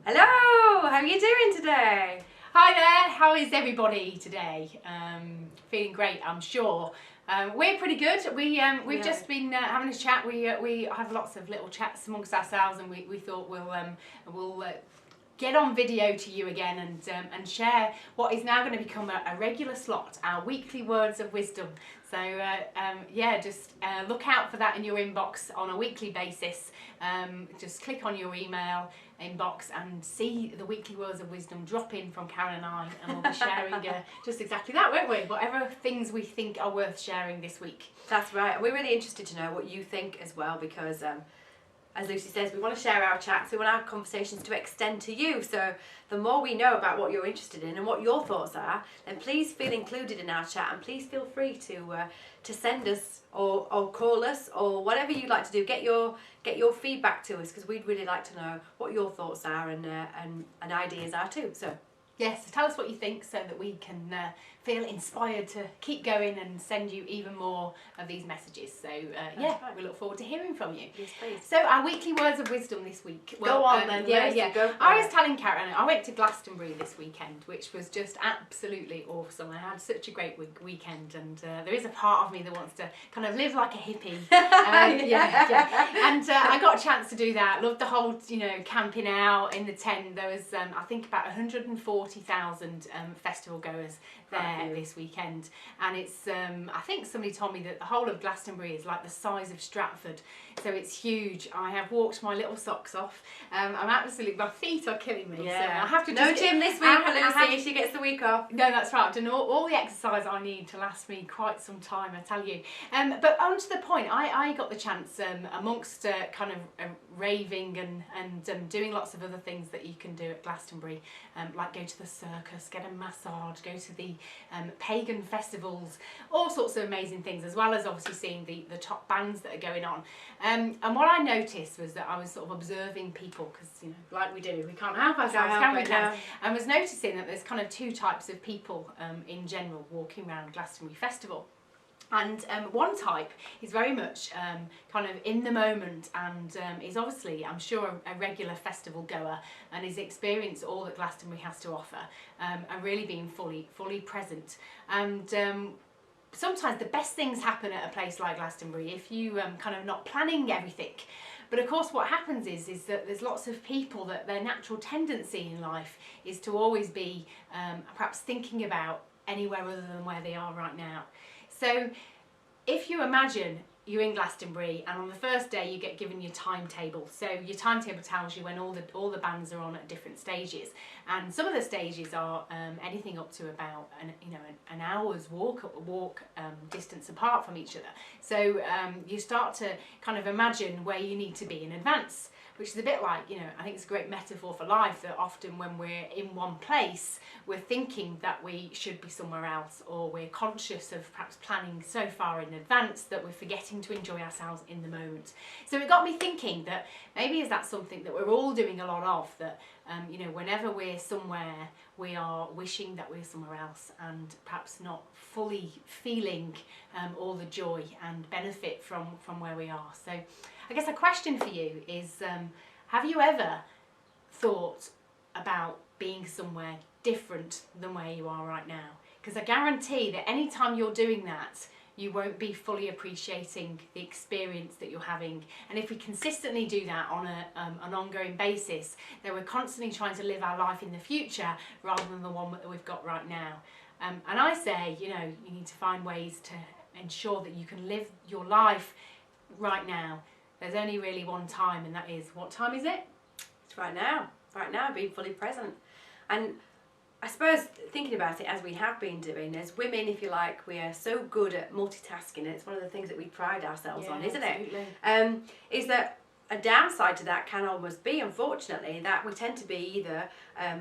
Hello, how are you doing today? Hi there, how is everybody today? Feeling great, I'm sure. We're pretty good. We've just been having a chat. We have lots of little chats amongst ourselves, and we thought we'll get on video to you again and share what is now going to become a regular slot, our weekly words of wisdom. So just look out for that in your inbox on a weekly basis. Just click on your email inbox and see the weekly words of wisdom drop in from Karen and I, and we'll be sharing just exactly that, won't we? Whatever things we think are worth sharing this week. That's right. We're really interested to know what you think as well, because as Lucy says, we want to share our chats, we want our conversations to extend to you. So the more we know about what you're interested in and what your thoughts are, then please feel included in our chat, and please feel free to send us or call us or whatever you'd like to do. Get your feedback to us, because we'd really like to know what your thoughts are and ideas are too. So yes, tell us what you think so that we can feel inspired to keep going and send you even more of these messages. So right. We look forward to hearing from you. Yes, please. So our weekly words of wisdom this week. Well, go on then. Go I was telling Karen, I went to Glastonbury this weekend, which was just absolutely awesome. I had such a great weekend, and there is a part of me that wants to kind of live like a hippie. And I got a chance to do that. Loved the whole, camping out in the tent. There was, I think, about 140,000 festival goers there this weekend, and it's I think somebody told me that the whole of Glastonbury is like the size of Stratford, so it's huge. I have walked my little socks off. I'm absolutely, my feet are killing me. Yeah. So I have to no gym this week for Lucy. She gets the week off. No, that's right. I've done all the exercise I need to last me quite some time, I tell you. But on to the point, I got the chance amongst kind of raving and doing lots of other things that you can do at Glastonbury, like go to the circus, get a massage, go to the pagan festivals, all sorts of amazing things, as well as obviously seeing the top bands that are going on. And what I noticed was that I was sort of observing people, because like we do, we can't help ourselves, can we? I was noticing that there's kind of two types of people in general walking around Glastonbury Festival. And one type is very much kind of in the moment, and is obviously, I'm sure, a regular festival goer, and has experienced all that Glastonbury has to offer, and really being fully present. And sometimes the best things happen at a place like Glastonbury if you kind of not planning everything. But of course what happens is that there's lots of people that their natural tendency in life is to always be perhaps thinking about anywhere other than where they are right now. So if you imagine you're in Glastonbury, and on the first day you get given your timetable. So your timetable tells you when all the bands are on at different stages, and some of the stages are anything up to about an hour's walk distance apart from each other. So you start to kind of imagine where you need to be in advance, which is a bit like, I think it's a great metaphor for life, that often when we're in one place, we're thinking that we should be somewhere else, or we're conscious of perhaps planning so far in advance that we're forgetting to enjoy ourselves in the moment. So it got me thinking that maybe is that something that we're all doing a lot of, that whenever we're somewhere, we are wishing that we're somewhere else, and perhaps not fully feeling all the joy and benefit from where we are. So I guess a question for you is, have you ever thought about being somewhere different than where you are right now? Because I guarantee that any time you're doing that, you won't be fully appreciating the experience that you're having. And if we consistently do that on an ongoing basis, then we're constantly trying to live our life in the future rather than the one that we've got right now. And I say, you need to find ways to ensure that you can live your life right now. There's only really one time, and that is, what time is it? It's right now, being fully present. And I suppose thinking about it, as we have been doing, as women, if you like, we are so good at multitasking, and it's one of the things that we pride ourselves on, isn't absolutely. It? Is that a downside to that can almost be, unfortunately, that we tend to be either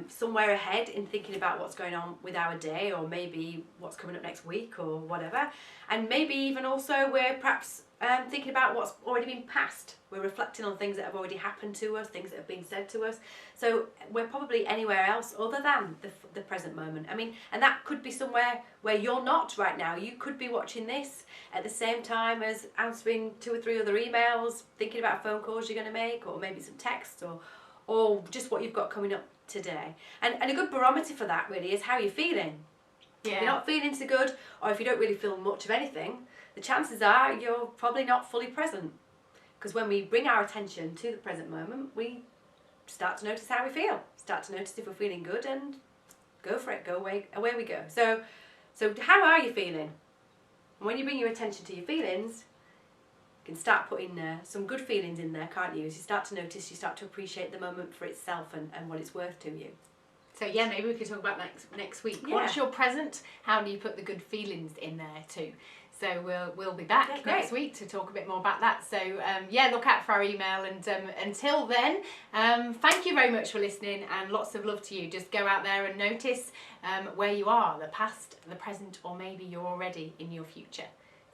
somewhere ahead in thinking about what's going on with our day, or maybe what's coming up next week or whatever, and maybe even also we're perhaps thinking about what's already been past. We're reflecting on things that have already happened to us, things that have been said to us. So we're probably anywhere else other than the present moment. I mean, and that could be somewhere where you're not right now. You could be watching this at the same time as answering 2 or 3 other emails, thinking about phone calls you're going to make, or maybe some texts, or just what you've got coming up today. And a good barometer for that really is how you're feeling. Yeah. If you're not feeling so good, or if you don't really feel much of anything, the chances are you're probably not fully present. Because when we bring our attention to the present moment, we start to notice how we feel, start to notice if we're feeling good, and go for it, away we go. So how are you feeling? And when you bring your attention to your feelings, you can start putting some good feelings in there, can't you? As you start to notice, you start to appreciate the moment for itself and what it's worth to you. So yeah, maybe we could talk about next week. Yeah. Once you're present, how do you put the good feelings in there too? So we'll be back next week to talk a bit more about that. So yeah, look out for our email, and until then, thank you very much for listening, and lots of love to you. Just go out there and notice where you are, the past, the present, or maybe you're already in your future.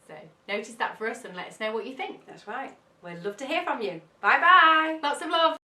So notice that for us and let us know what you think. That's right. We'd love to hear from you. Bye bye. Lots of love.